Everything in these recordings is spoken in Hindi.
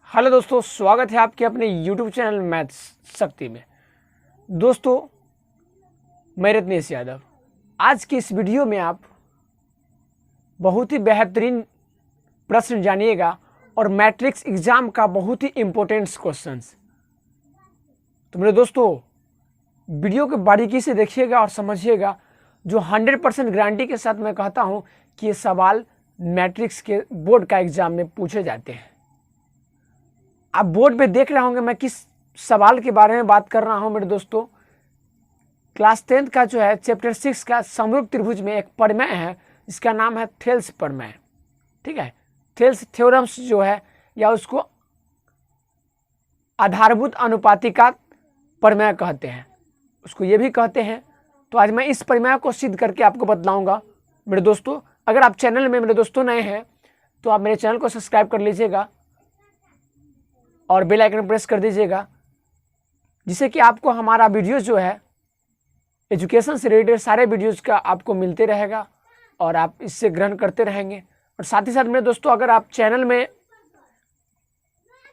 हेलो दोस्तों, स्वागत है आपके अपने YouTube चैनल मैथ्स शक्ति में। दोस्तों, मैं रत्नेश यादव। आज की इस वीडियो में आप बहुत ही बेहतरीन प्रश्न जानिएगा और मैट्रिक्स एग्जाम का बहुत ही इम्पोर्टेंट क्वेश्चंस। तो मेरे दोस्तों, वीडियो को बारीकी से देखिएगा और समझिएगा। जो 100% गारंटी के साथ मैं कहता हूं कि ये सवाल मैट्रिक्स के बोर्ड का एग्जाम में पूछे जाते हैं। आप बोर्ड पे देख रहे होंगे मैं किस सवाल के बारे में बात कर रहा हूं मेरे दोस्तों। क्लास 10th का जो है चैप्टर 6 का समरूप त्रिभुज में एक प्रमेय है, इसका नाम है थेल्स प्रमेय। ठीक है, थेल्स थ्योरम्स जो है या उसको आधारभूत अनुपातिका प्रमेय कहते हैं, उसको ये भी कहते हैं। तो आज मैं इस प्रमेय को सिद्ध करके आपको बतलाऊंगा मेरे दोस्तों। अगर आप चैनल में मेरे दोस्तों नए हैं तो आप मेरे चैनल को सब्सक्राइब कर लीजिएगा और बेल आइकन प्रेस कर दीजिएगा, जिससे कि आपको हमारा वीडियो जो है एजुकेशन से रिलेटेड सारे वीडियोज़ का आपको मिलते रहेगा और आप इससे ग्रहण करते रहेंगे। और साथ ही साथ मेरे दोस्तों, अगर आप चैनल में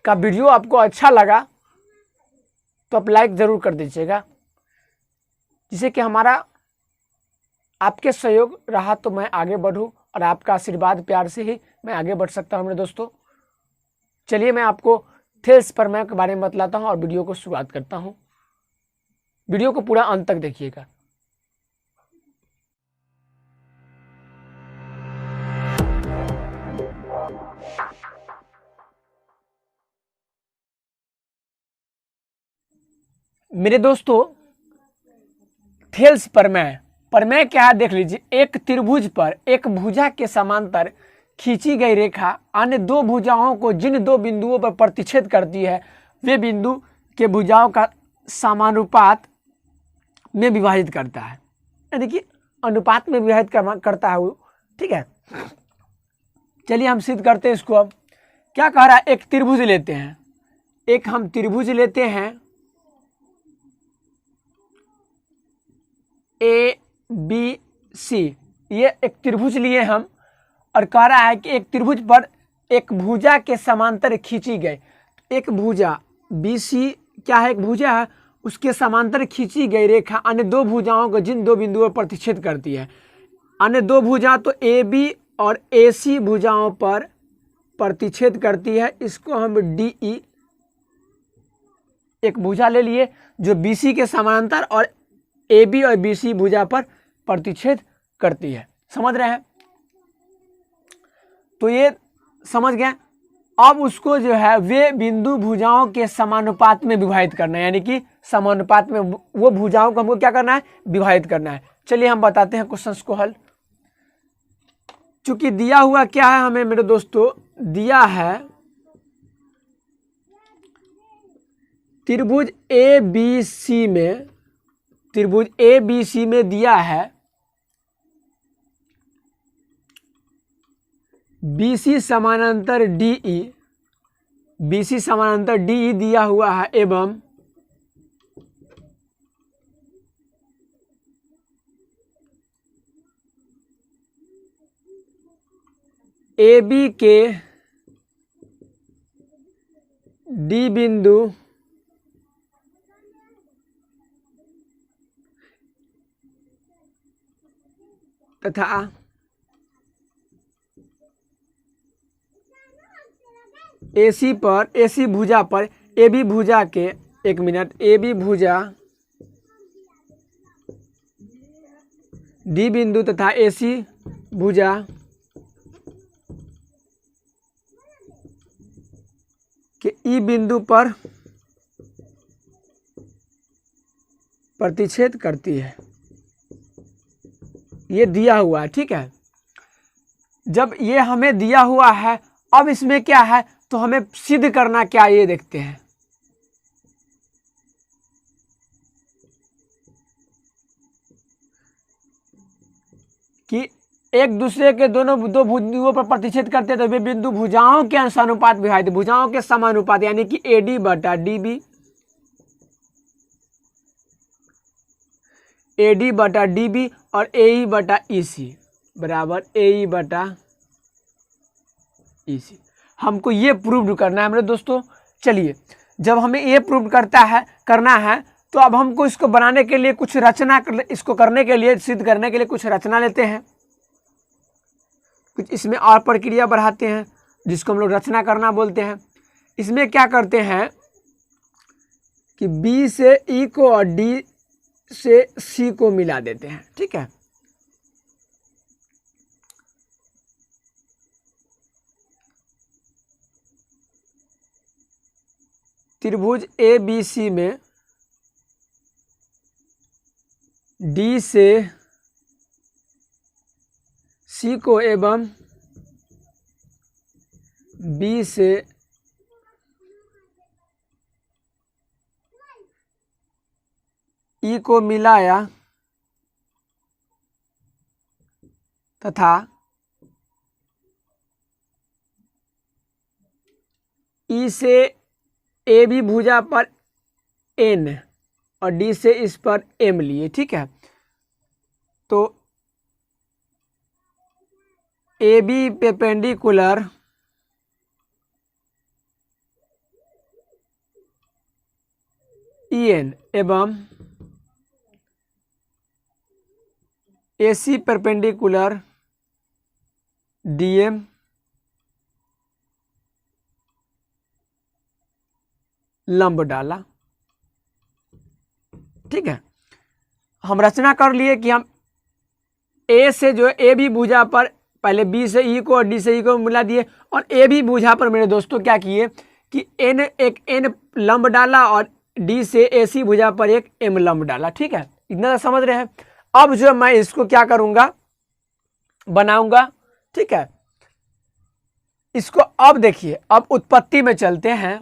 का वीडियो आपको अच्छा लगा तो आप लाइक ज़रूर कर दीजिएगा, जिससे कि हमारा आपके सहयोग रहा तो मैं आगे बढ़ूँ और आपका आशीर्वाद प्यार से ही मैं आगे बढ़ सकता हूँ मेरे दोस्तों। चलिए मैं आपको थेल्स प्रमेय के बारे में बतलाता हूं और वीडियो को शुरुआत करता हूं। वीडियो को पूरा अंत तक देखिएगा। मेरे दोस्तों, थेल्स प्रमेय क्या है देख लीजिए। एक त्रिभुज पर एक भुजा के समांतर खींची गई रेखा अन्य दो भुजाओं को जिन दो बिंदुओं पर प्रतिच्छेद करती है वे बिंदु के भुजाओं का समानुपात में विभाजित करता है, यानी कि अनुपात में विभाजित करता है वो। ठीक है, चलिए हम सिद्ध करते हैं इसको। अब क्या कह रहा है, एक त्रिभुज लेते हैं, एक हम त्रिभुज लेते हैं ए बी सी। ये एक त्रिभुज लिए हम और कह रहा है कि एक त्रिभुज पर एक भुजा के समांतर खींची गई एक भुजा बी सी क्या है, एक भुजा है, उसके समांतर खींची गई रेखा अन्य दो भुजाओं को जिन दो बिंदुओं पर प्रतिच्छेद करती है। अन्य दो भुजा तो ए बी और ए सी भुजाओं पर प्रतिच्छेद करती है, इसको हम डी ई एक भुजा ले लिए जो बी सी के समांतर और ए बी और बी सी भुजा पर प्रतिच्छेद करती है। समझ रहे हैं? तो ये समझ गए। अब उसको जो है वे बिंदु भुजाओं के समानुपात में विभाजित करना है, यानी कि समानुपात में वो भुजाओं को हमको क्या करना है, विभाजित करना है। चलिए हम बताते हैं क्वेश्चंस को हल। चूंकि दिया हुआ क्या है हमें मेरे दोस्तों, दिया है त्रिभुज ए बी सी में, त्रिभुज ए बी सी में दिया है BC समानांतर DE, BC समानांतर DE दिया हुआ है एवं AB के D बिंदु तथा AC भुजा पर AB भुजा के AB भुजा D बिंदु तथा AC भुजा के E बिंदु पर प्रतिच्छेद करती है। ये दिया हुआ है। ठीक है, जब ये हमें दिया हुआ है, अब इसमें क्या है तो हमें सिद्ध करना क्या, ये देखते हैं। कि एक दूसरे के दो बिंदुओं पर प्रतिच्छेद करते हैं तो वे बिंदु भुजाओं के अंशानुपात विभाजित, भुजाओं के समानुपात, यानी कि AD बटा DB, AD बटा DB और AE बटा EC बराबर AE बटा EC। हमको ये प्रूव करना है मेरे दोस्तों। चलिए, जब हमें ये प्रूव करना है तो अब हमको इसको बनाने के लिए कुछ रचना, इसको करने के लिए, सिद्ध करने के लिए कुछ रचना लेते हैं, कुछ इसमें और प्रक्रिया बढ़ाते हैं जिसको हम लोग रचना करना बोलते हैं। इसमें क्या करते हैं कि B से E को और D से C को मिला देते हैं। ठीक है, त्रिभुज ABC में D से C को एवं B से E को मिलाया तथा E से AB भुजा पर N और D से इस पर M लिए। ठीक है, तो AB परपेंडिकुलर EN एवं AC परपेंडिकुलर DM लंब डाला। ठीक है, हम रचना कर लिए कि हम A से जो ए बी भुजा पर पहले B से E को और D से E को मिला दिए, और ए बी भुजा पर मेरे दोस्तों क्या किए कि एक N लंब डाला और D से AC भुजा पर एक M लंब डाला। ठीक है, इतना समझ रहे हैं। अब जो मैं इसको क्या करूंगा, बनाऊंगा। ठीक है, इसको अब देखिए, अब उत्पत्ति में चलते हैं।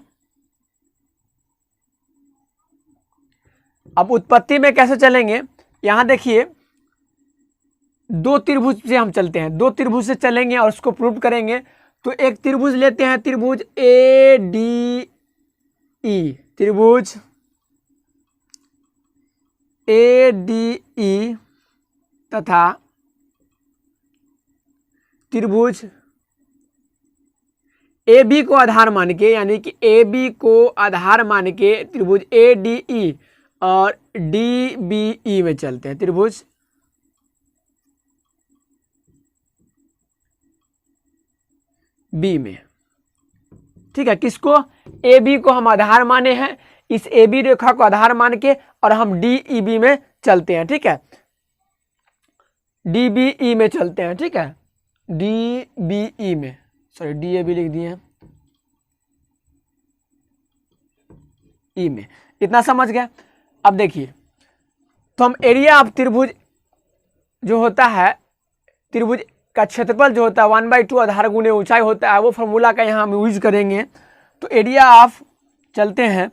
अब उत्पत्ति में कैसे चलेंगे, यहां देखिए, दो त्रिभुज से हम चलते हैं, दो त्रिभुज से चलेंगे और उसको प्रूव करेंगे। तो एक त्रिभुज लेते हैं, त्रिभुज ADE, त्रिभुज ADE तथा त्रिभुज AB को आधार मान के, यानी कि AB को आधार मान के त्रिभुज ADE और DBE में चलते हैं, त्रिभुज B में। ठीक है, किसको, AB को हम आधार माने हैं, इस AB रेखा को आधार मान के, और हम DEB में चलते हैं। ठीक है, DBE में चलते हैं। ठीक है, DBE में, सॉरी DAB लिख दिए हैं, E में। इतना समझ गए। अब देखिए, तो हम एरिया ऑफ त्रिभुज जो होता है, त्रिभुज का क्षेत्रफल जो होता है 1/2 आधार गुणे ऊंचाई होता है, वो फॉर्मूला का यहाँ हम यूज करेंगे। तो एरिया ऑफ, चलते हैं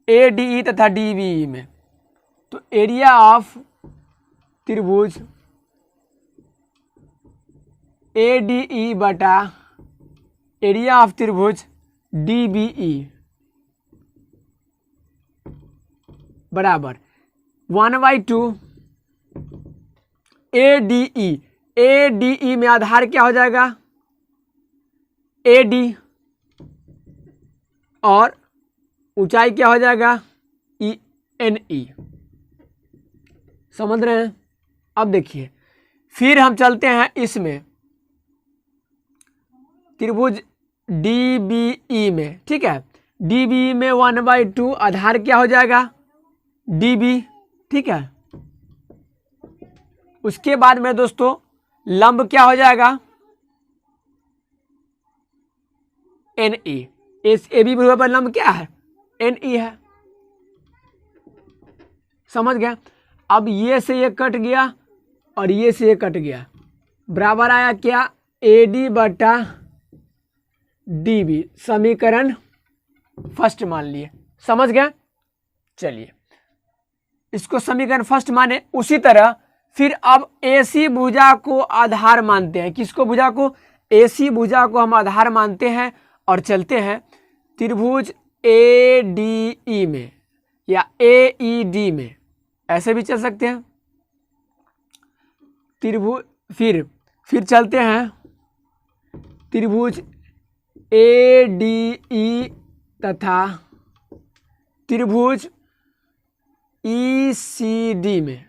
ADE तथा DBE में। तो एरिया ऑफ त्रिभुज ADE बटा एरिया ऑफ त्रिभुज DBE बराबर 1/2 ADE। ADE में आधार क्या हो जाएगा, AD, और ऊंचाई क्या हो जाएगा, ENE। समझ रहे हैं। अब देखिए, फिर हम चलते हैं इसमें, त्रिभुज DBE में। ठीक है, DBE में 1/2 आधार क्या हो जाएगा, DB। ठीक है, उसके बाद में दोस्तों लंब क्या हो जाएगा, NE। इस AB पर लंब क्या है, NE है। समझ गया। अब ये से ये कट गया और ये से ये कट गया, बराबर आया क्या, AD बटा DB। समीकरण फर्स्ट मान लिए। समझ गए। चलिए, इसको समीकरण फर्स्ट माने। उसी तरह फिर अब AC भुजा को आधार मानते हैं। किसको, भुजा को, AC भुजा को हम आधार मानते हैं और चलते हैं त्रिभुज ADE में या AED में, ऐसे भी चल सकते हैं त्रिभुज। फिर चलते हैं त्रिभुज ADE तथा त्रिभुज ECD में,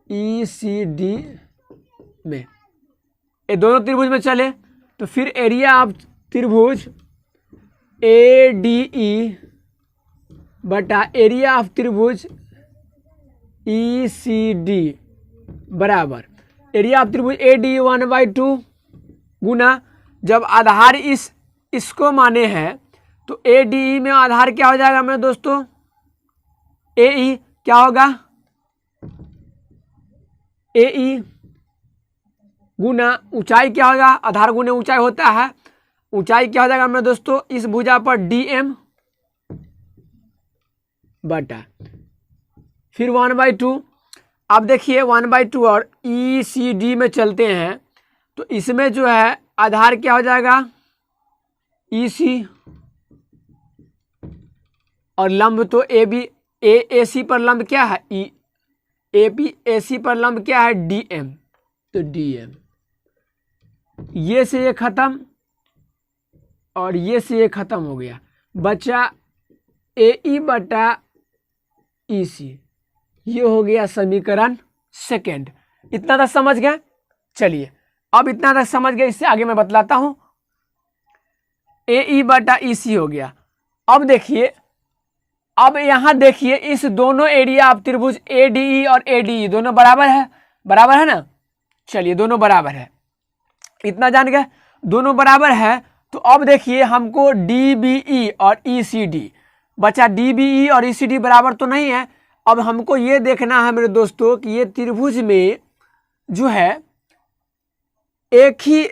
ECD में, ये दोनों त्रिभुज में चले तो फिर एरिया ऑफ त्रिभुज ADE बटा एरिया ऑफ त्रिभुज ECD बराबर एरिया ऑफ त्रिभुज ADE 1/2 गुना, जब आधार इसको माने हैं तो ADE में आधार क्या हो जाएगा मेरे दोस्तों, AE क्या होगा, AE गुना ऊंचाई क्या होगा, आधार गुने ऊंचाई होता है, ऊंचाई क्या हो जाएगा मेरे दोस्तों, इस भुजा पर DM बटा फिर 1/2। अब देखिए 1/2 और ECD में चलते हैं तो इसमें जो है आधार क्या हो जाएगा EC और लंब तो AC पर लंब क्या है AC पर लंब क्या है DM, तो DM, ये से ये खत्म और ये से ये खत्म हो गया, बचा AE बटा EC, ये हो गया समीकरण सेकेंड। इतना तक समझ गए। चलिए अब इतना तक समझ गए, इससे आगे मैं बतलाता हूं। AE बटा EC हो गया। अब देखिए, अब यहां देखिए इस दोनों एरिया ऑफ त्रिभुज ADE और ADE दोनों बराबर है, बराबर है ना। चलिए दोनों बराबर है, इतना जान गए, दोनों बराबर है। तो अब देखिए हमको DBE और ECD बचा, DBE और ECD बराबर तो नहीं है। अब हमको ये देखना है मेरे दोस्तों कि ये त्रिभुज में जो है एक ही,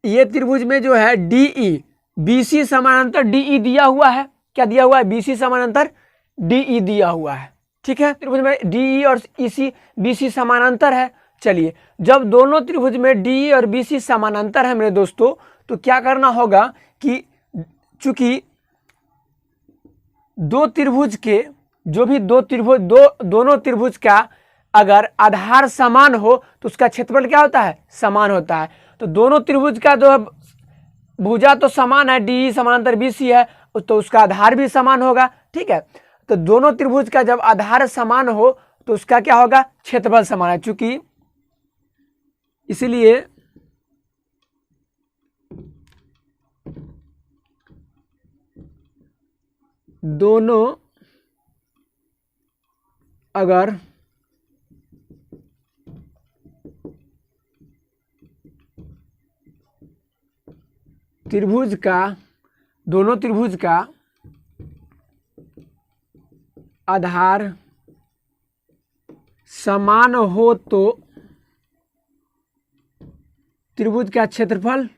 ये त्रिभुज में जो है DE BC समानांतर DE दिया हुआ है, क्या दिया हुआ है, BC समानांतर DE दिया हुआ है, ठीक है। त्रिभुज में DE और EC BC समानांतर है। चलिए जब दोनों त्रिभुज में DE और BC समानांतर है मेरे दोस्तों, तो क्या करना होगा कि चूंकि दो त्रिभुज के जो भी दोनों त्रिभुज का अगर आधार समान हो तो उसका क्षेत्रफल क्या होता है, समान होता है। तो दोनों त्रिभुज का जो भुजा तो समान है, DE समानांतर BC है, तो उसका आधार भी समान होगा, ठीक है। तो दोनों त्रिभुज का जब आधार समान हो तो उसका क्या होगा, क्षेत्रफल समान है। चूंकि इसलिए दोनों अगर दोनों त्रिभुज का आधार समान हो तो त्रिभुज का क्षेत्रफल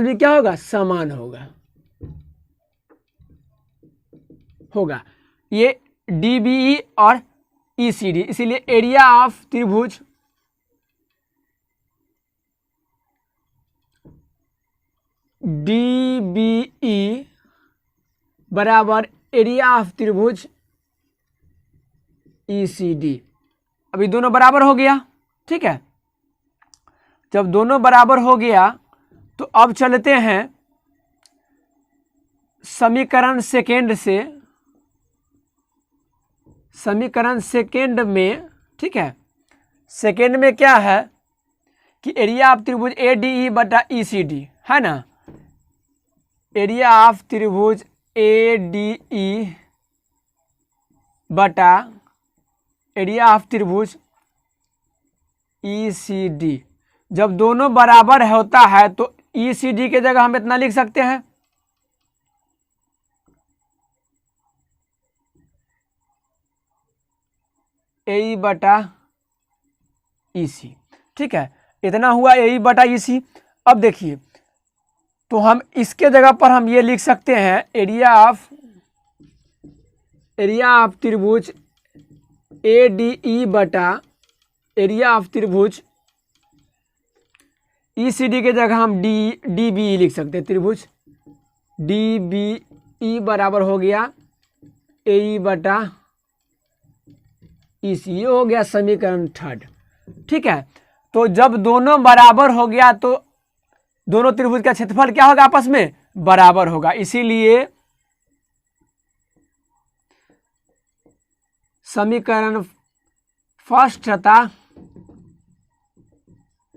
भी क्या होगा, समान होगा। ये DBE और ECD, इसीलिए एरिया ऑफ त्रिभुज DBE बराबर एरिया ऑफ त्रिभुज ECD। अभी दोनों बराबर हो गया, ठीक है। जब दोनों बराबर हो गया तो अब चलते हैं समीकरण सेकेंड से, समीकरण सेकेंड में, ठीक है। सेकेंड में क्या है कि एरिया ऑफ त्रिभुज ADE बटा ECD है ना, एरिया ऑफ त्रिभुज ADE बटा एरिया ऑफ त्रिभुज ECD, जब दोनों बराबर होता है तो ECD के जगह हम इतना लिख सकते हैं, AE बटा EC, ठीक है। इतना हुआ AE बटा EC। अब देखिए तो हम इसके जगह पर हम ये लिख सकते हैं एरिया ऑफ त्रिभुज ADE बटा एरिया ऑफ त्रिभुज ECD के जगह हम DBE लिख सकते हैं। त्रिभुज DBE बराबर हो गया AE बटा EC। ये हो गया समीकरण थर्ड। ठीक है, तो जब दोनों बराबर हो गया तो दोनों त्रिभुज का क्षेत्रफल क्या होगा, आपस में बराबर होगा। इसीलिए समीकरण फर्स्ट तथा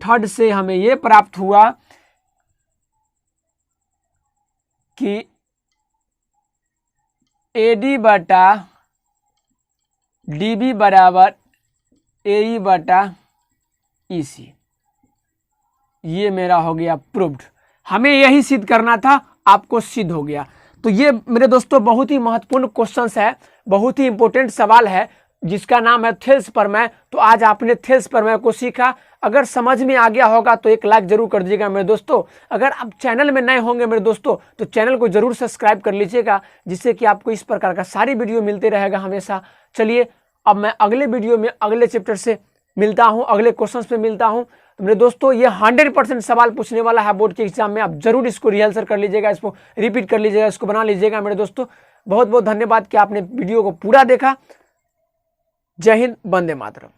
थर्ड से हमें यह प्राप्त हुआ कि AD बटा DB बराबर AE बटा EC। ये मेरा हो गया प्रूव्ड। हमें यही सिद्ध करना था, आपको सिद्ध हो गया। तो ये मेरे दोस्तों बहुत ही महत्वपूर्ण क्वेश्चंस है, बहुत ही इंपॉर्टेंट सवाल है जिसका नाम है थेल्स प्रमेय। तो आज आपने थेल्स प्रमेय को सीखा। अगर समझ में आ गया होगा तो एक लाइक जरूर कर दीजिएगा मेरे दोस्तों। अगर आप चैनल में नए होंगे मेरे दोस्तों तो चैनल को जरूर सब्सक्राइब कर लीजिएगा, जिससे कि आपको इस प्रकार का सारी वीडियो मिलते रहेगा हमेशा। चलिए अब मैं अगले वीडियो में अगले चैप्टर से मिलता हूँ, अगले क्वेश्चन पे मिलता हूँ। तो मेरे दोस्तों ये 100% सवाल पूछने वाला है बोर्ड के एग्जाम में। आप जरूर इसको रिहर्सल कर लीजिएगा, इसको रिपीट कर लीजिएगा, इसको बना लीजिएगा मेरे दोस्तों। बहुत बहुत धन्यवाद कि आपने वीडियो को पूरा देखा। जय हिंद, वंदे मातरम।